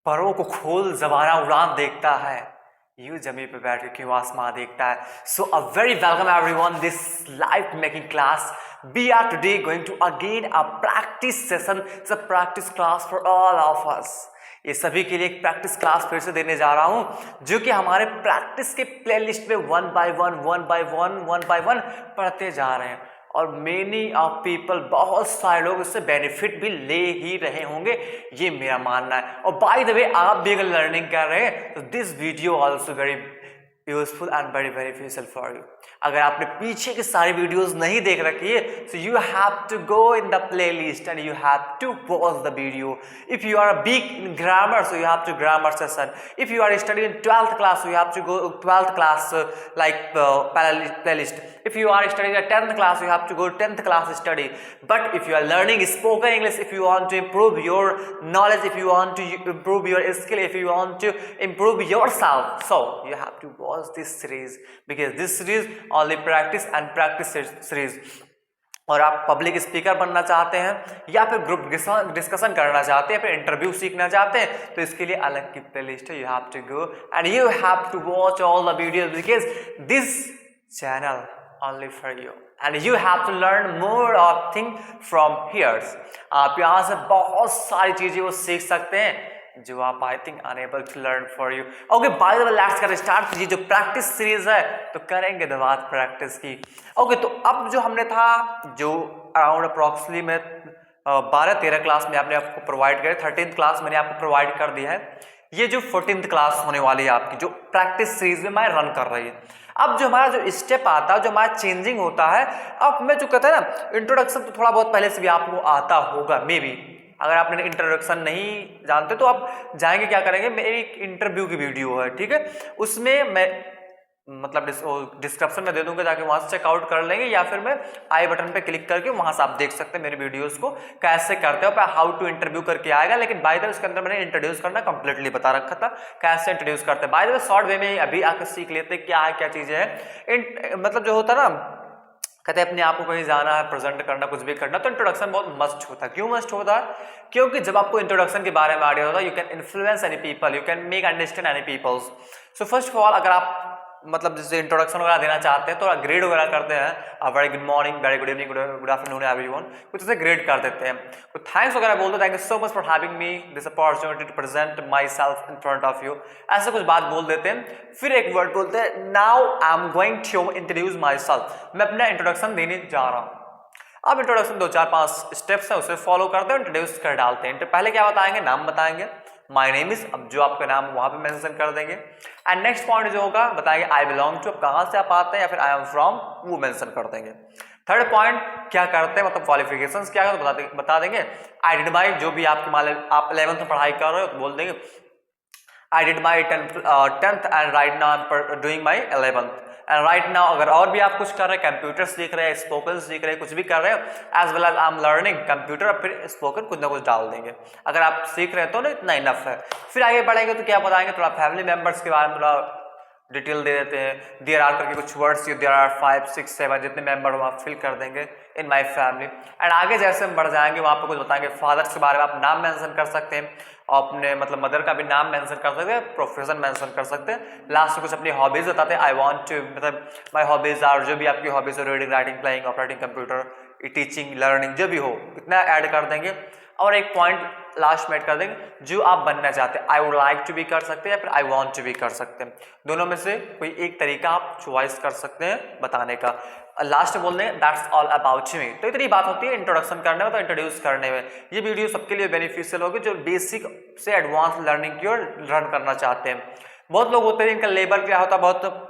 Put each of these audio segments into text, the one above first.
परों को खोल ज़बाना उड़ान देखता है, यूं जमी पे बैठ के क्यों आसमां देखता है। So a very welcome everyone this life making class. We are today going to again a practice session. It's a practice class for all of us. ये सभी के लिए एक प्रैक्टिस क्लास फिर से देने जा रहा हूं, जो कि हमारे प्रैक्टिस के प्लेलिस्ट में वन बाय वन पढ़ते जा रहे हैं। और मेनी ऑफ पीपल, बहुत सारे लोग इससे बेनिफिट भी ले ही रहे होंगे, ये मेरा मानना है। और बाय द वे, आप भी अगर लर्निंग कर रहे हैं तो this video also very useful and very beneficial for you. अगर आपने पीछे की सारी वीडियोस नहीं देख रखी है, so you have to go in the playlist and you have to watch the video. If you are weak in grammar, so you have to grammar session. If you are studying in 12th class, so you have to go 12th class playlist. If you are studying at 10th class, you have to go 10th class study. But if you are learning spoken English, if you want to improve your knowledge, if you want to improve your skill, if you want to improve yourself, so you have to watch this series, because this series only practice and practice series. और आप public speaker बनना चाहते हैं, या फिर group discussion करना चाहते हैं, फिर इंटरव्यू सीखना चाहते हैं, तो इसके लिए अलग की प्लेलिस्ट है। You have to go and you have to watch all the videos, because this channel only for you and you have to learn more of things from here. आप यहाँ से बहुत सारी चीजें वो सीख सकते हैं जो आप I think unable to learn for you. Okay, by the way let's get start. ये जो प्रैक्टिस सीरीज है तो करेंगे तो बात प्रैक्टिस की। ओके, तो अब जो हमने था, जो अराउंड अप्रॉक्सिमेटली में 12-13 क्लास में आपने आपको प्रोवाइड करे, 13th क्लास मैंने आपको प्रोवाइड कर दिया है। ये जो 14th क्लास होने वाली है आपकी, जो प्रैक्टिस सीरीज में मैं रन कर रही है। अब जो हमारा जो स्टेप आता है, जो हमारा चेंजिंग होता है, अब मैं जो कहता है ना इंट्रोडक्शन, तो थोड़ा बहुत पहले से भी आपको आता होगा मे बी। अगर आपने इंट्रोडक्शन नहीं जानते तो आप जाएंगे, क्या करेंगे, मेरी इंटरव्यू की वीडियो है, ठीक है, उसमें मैं मतलब डिस्क्रिप्शन में दे दूंगा, जाके वहां से चेकआउट कर लेंगे, या फिर मैं आई बटन पे क्लिक करके वहां से आप देख सकते हैं मेरे वीडियोस को कैसे करते हो। हाउ टू इंटरव्यू करके आएगा, लेकिन बाय द वे उसके अंदर मैंने इंट्रोड्यूस करना कंप्लीटली बता रखा था, कैसे इंट्रोड्यूस करते हैं। Bye the way short way में अभी आकर सीख लेते क्या है, क्या चीजें हैं। मतलब जो होता है ना, कहते हैं अपने आप को कहीं जाना है, प्रेजेंट करना, कुछ भी करना, तो इंट्रोडक्शन बहुत मस्ट होता है। क्यों मस्ट होता है? क्योंकि जब आपको इंट्रोडक्शन के बारे में आइडिया होता है, you can influence any people, you can make understand any peoples. So first of all, अगर आप मतलब जैसे इंट्रोडक्शन वगैरह देना चाहते हैं तो ग्रेड वगैरह करते हैं, very good morning, very good evening, good afternoon everyone, कुछ ऐसे ग्रेड कर देते हैं। तो थैंक्स वगैरह बोल दो, thank you so much for having me this opportunity to present myself in front of you, ऐसे कुछ बात बोल देते हैं। फिर एक वर्ड बोलते हैं, now I am going to introduce myself, मैं अपना इंट्रोडक्शन देने जा रहा हूँ। अब इंट्रोडक्शन 2-4-5 स्टेप्स है, उसे फॉलो करते हैं, इंट्रोड्यूस कर डालते हैं। पहले क्या बताएंगे? नाम बताएंगे, माई नेम इज, अब जो आपका नाम वहां पे मेंशन कर देंगे। एंड नेक्स्ट पॉइंट जो होगा बताएंगे आई बिलोंग टू, अब कहां से आप आते हैं, या फिर आई एम फ्रॉम, वो मेंशन कर देंगे। थर्ड पॉइंट क्या करते हैं, मतलब क्वालिफिकेशंस क्या है तो बता देंगे। आई डिड माई, जो भी आपके मान आप 11th में पढ़ाई कर रहे हो तो बोल देंगे I did my 10th and right now I am doing my 11th and right now. अगर और भी आप कुछ कर रहे हैं, कंप्यूटर सीख रहे हैं, स्पोकन सीख रहे हैं, कुछ भी कर रहे हैं, as well as I am learning computer, और फिर स्पोकन कुछ ना कुछ डाल देंगे। अगर आप सीख रहे हैं तो ना इतना इनफ है। फिर आगे बढ़ेंगे तो क्या बताएंगे, थोड़ा फैमिली मेंबर्स के बारे में थोड़ा डिटेल दे देते हैं। देयर आर करके कुछ वर्ड्स, देयर आर 5, 6, 7 जितने मेंबर वहाँ फिल कर देंगे इन माई फैमिली। एंड आगे जैसे हम बढ़ जाएंगे वहाँ पर कुछ बताएंगे फादर्स के बारे में, आप नाम मेंशन कर सकते हैं, अपने मतलब मदर का भी नाम मेंशन कर सकते हैं, प्रोफेशन मेंशन कर सकते हैं। लास्ट में कुछ अपनी हॉबीज बताते हैं, आई वांट टू, मतलब माय हॉबीज आर, जो भी आपकी हॉबीज हो, reading, writing, playing, operating computer, teaching, learning, जो भी हो इतना ऐड कर देंगे। और एक पॉइंट लास्ट में ऐड कर देंगे जो आप बनना चाहते हैं, आई वुड लाइक टू भी कर सकते हैं, या फिर आई वांट टू भी कर सकते हैं। दोनों में से कोई एक तरीका आप चॉइस कर सकते हैं बताने का। लास्ट में बोल दें दैट्स ऑल अबाउट मी। तो इतनी बात होती है इंट्रोडक्शन करने में, तो इंट्रोड्यूस करने में। ये वीडियो सबके लिए बेनिफिशियल होगी जो बेसिक से एडवांस लर्निंग की ओर रन करना चाहते हैं। बहुत लोग होते हैं इनका लेबर क्या होता है, बहुत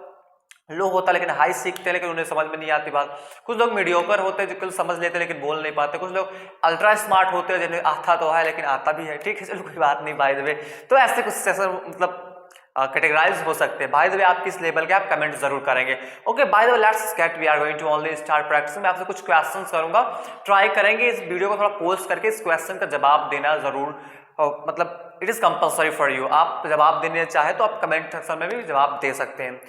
लोग होता है लेकिन हाई सीखते हैं लेकिन उन्हें समझ में नहीं आती बात। कुछ लोग मीडियोकर होते हैं जो समझ लेते हैं लेकिन बोल नहीं पाते। कुछ लोग अल्ट्रा स्मार्ट होते हैं जिन्हें आता तो है लेकिन आता भी है, ठीक है, चलो कोई बात नहीं, बाय द वे। तो ऐसे कुछ सेशन मतलब कैटेगराइज हो सकते हैं। बाय द वे आप किस लेवल के, आप कमेंट जरूर करेंगे। Okay, by the way let's get, we are going to only start practice. मैं आपसे कुछ क्वेश्चंस करूंगा, ट्राई करेंगे इस वीडियो को थोड़ा पोस्ट करके इस क्वेश्चन का जवाब देना जरूर, मतलब it is compulsory for you. आप जवाब देने चाहे तो आप कमेंट सेक्शन में भी जवाब दे सकते हैं।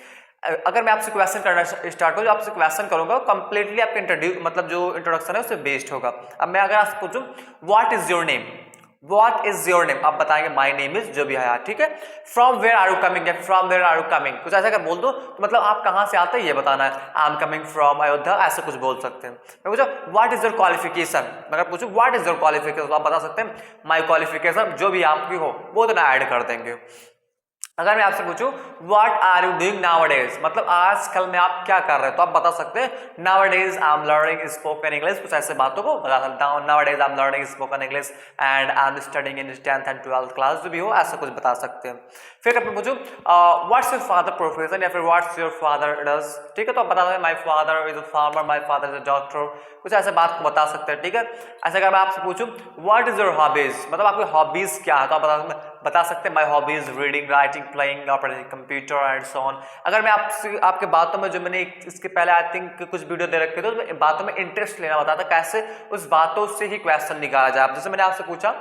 अगर मैं आपसे क्वेश्चन करना स्टार्ट करूँ, जो आपसे क्वेश्चन करूंगा कंप्लीटली आपके इंट्रोड्यूस मतलब जो इंट्रोडक्शन है उससे बेस्ड होगा। अब मैं अगर आपसे पूछूं what is your name, What is your name? आप बताएंगे my name is, जो भी है, ठीक है। From where are you coming? या From where are you coming? कुछ ऐसा अगर बोल दो तो मतलब आप कहाँ से आते हैं ये बताना है। I am coming from Ayodhya, ऐसे कुछ बोल सकते हैं। मैं पूछा What is your qualification? अगर पूछूं What is your qualification तो आप बता सकते हैं my qualification, जो भी आपकी हो वो तो ना ऐड कर देंगे। अगर मैं आपसे पूछूं what are you doing nowadays, मतलब आजकल में आप क्या कर रहे हैं, तो आप बता सकते हैं nowadays I am learning spoken English, कुछ ऐसे बातों को बता सकता हूं। Nowadays I am learning spoken English and I am studying in 10th and 12th class, जो भी हो ऐसा कुछ बता सकते हैं। फिर अगर मैं पूछूं व्हाट्स योर फादर प्रोफेशन या फिर व्हाट्स योर फादर डज, ठीक है, तो आप बता सकते हैं my father is a farmer, my father is a doctor, कुछ ऐसे बात को बता सकते हैं, ठीक है। ऐसे अगर मैं आपसे पूछूं व्हाट इज योर हॉबीज, मतलब आपकी हॉबीज क्या है, तो आप बता सकते हैं my hobbies reading, writing, playing operating computer and so on. अगर मैं आपसे आपके बातों में, जो मैंने इसके पहले आई थिंक कुछ वीडियो दे रखे थे, तो बातों में इंटरेस्ट लेना बताता कैसे उस बातों से ही क्वेश्चन निकाला जाए। जैसे मैंने आपसे पूछा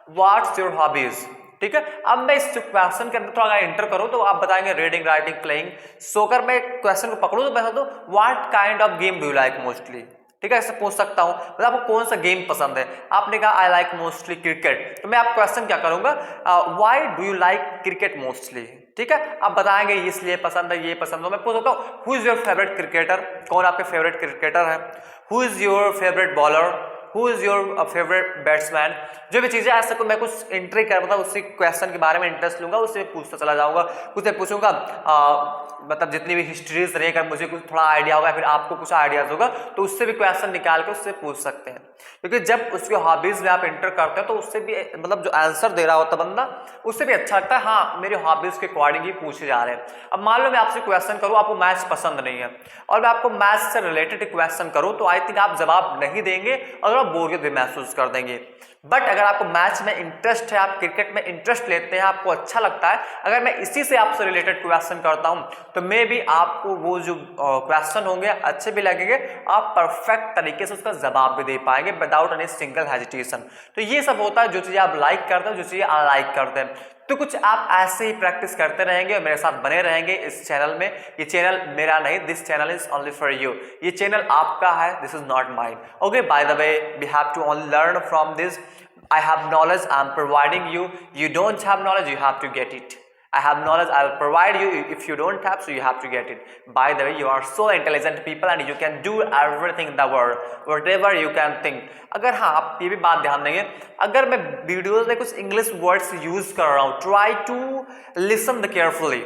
व्हाट्स योर हॉबीज, ठीक है। अब मैं इस क्वेश्चन के अंदर थोड़ा एंटर करूं तो आप बताएंगे रीडिंग, राइटिंग, प्लेइंग। सो अगर मैं क्वेश्चन को पकड़ूं तो मैं बता दूं what kind of game do you like mostly, ठीक है, ऐसे पूछ सकता हूं, मतलब आपको कौन सा गेम पसंद है। आपने कहा आई लाइक मोस्टली क्रिकेट, तो मैं आप क्वेश्चन क्या करूंगा why do you like cricket mostly, ठीक है। आप बताएंगे इसलिए पसंद है, ये पसंद है। मैं पूछ सकता हूं who is your favourite cricketer, कौन आपके फेवरेट क्रिकेटर है। Who is your favourite bowler, who is your favourite batsman, जो भी चीजें ऐसा को मैं कुछ एंट्री कर मतलब उसी क्वेश्चन के बारे में इंटरेस्ट लूंगा, उससे पूछता चला जाऊंगा। कुछ पूछूंगा मतलब जितनी भी हिस्ट्रीज रही, अगर मुझे कुछ थोड़ा आइडिया होगा फिर आपको कुछ आइडियाज होगा तो उससे भी क्वेश्चन निकाल के उससे पूछ सकते हैं। क्योंकि जब उसके हॉबीज में आप एंटर करते हो तो उससे भी मतलब जो आंसर दे रहा होता बंदा उससे भी अच्छा लगता है, हाँ मेरे हॉबीज के अकॉर्डिंग ही पूछे जा रहे हैं। अब मान लो मैं आपसे क्वेश्चन करूँ, आपको मैथ्स पसंद नहीं है और मैं आपको मैथ्स से रिलेटेड क्वेश्चन करूँ तो आई थिंक आप जवाब नहीं देंगे और आप बोरियत भी महसूस कर देंगे। बट अगर आपको मैथ्स में इंटरेस्ट है, आप क्रिकेट में इंटरेस्ट लेते हैं, आपको अच्छा लगता है, अगर मैं इसी से आपसे रिलेटेड क्वेश्चन करता हूं तो मे बी आपको वो जो क्वेश्चन होंगे अच्छे भी लगेंगे, आप परफेक्ट तरीके से उसका जवाब भी दे पाएंगे विदाउट एनी सिंगल हेजिटेशन। तो ये सब होता है जो चीजें आप लाइक करते हैं, जो चीजें अनलाइक करते हैं। तो कुछ आप ऐसे ही प्रैक्टिस करते रहेंगे और मेरे साथ बने रहेंगे इस चैनल में। ये चैनल मेरा नहीं, this channel is only for you, ये चैनल आपका है, this is not mine. Okay, by the way we have to only learn from this. I have knowledge, I am providing you. You don't have knowledge, you have to get it. I have knowledge, I will provide you. If you don't have, so you have to get it. By the way, you are so intelligent people and you can do everything in the world, whatever you can think. अगर हाँ आप ये भी बात ध्यान देंगे, अगर मैं वीडियोस में कुछ इंग्लिश वर्ड्स यूज कर रहा हूँ, try to listen carefully.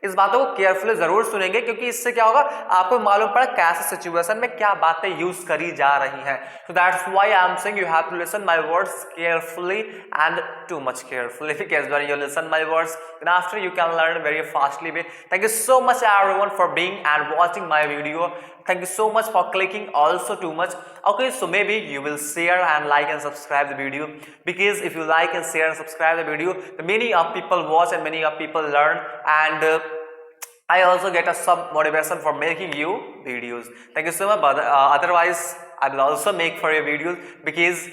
इस बातों को केयरफुली जरूर सुनेंगे क्योंकि इससे क्या होगा आपको मालूम पड़ा कैसे सिचुएशन में क्या बातें यूज करी जा रही हैं। So that's why I am saying you have to listen my words carefully and too much carefully, because when you listen my words then after you can learn very fastly way. Thank you so much everyone for being and watching my video. Thank you so much for clicking also too much. Okay, so maybe you will share and like and subscribe the video, because if you like and share and subscribe the video, the many of people watch and many of people learn, and I also get some motivation for making you videos. Thank you so much, but otherwise I will also make for you videos because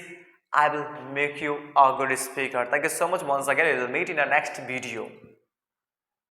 I will make you a good speaker. Thank you so much once again. We will meet in the next video.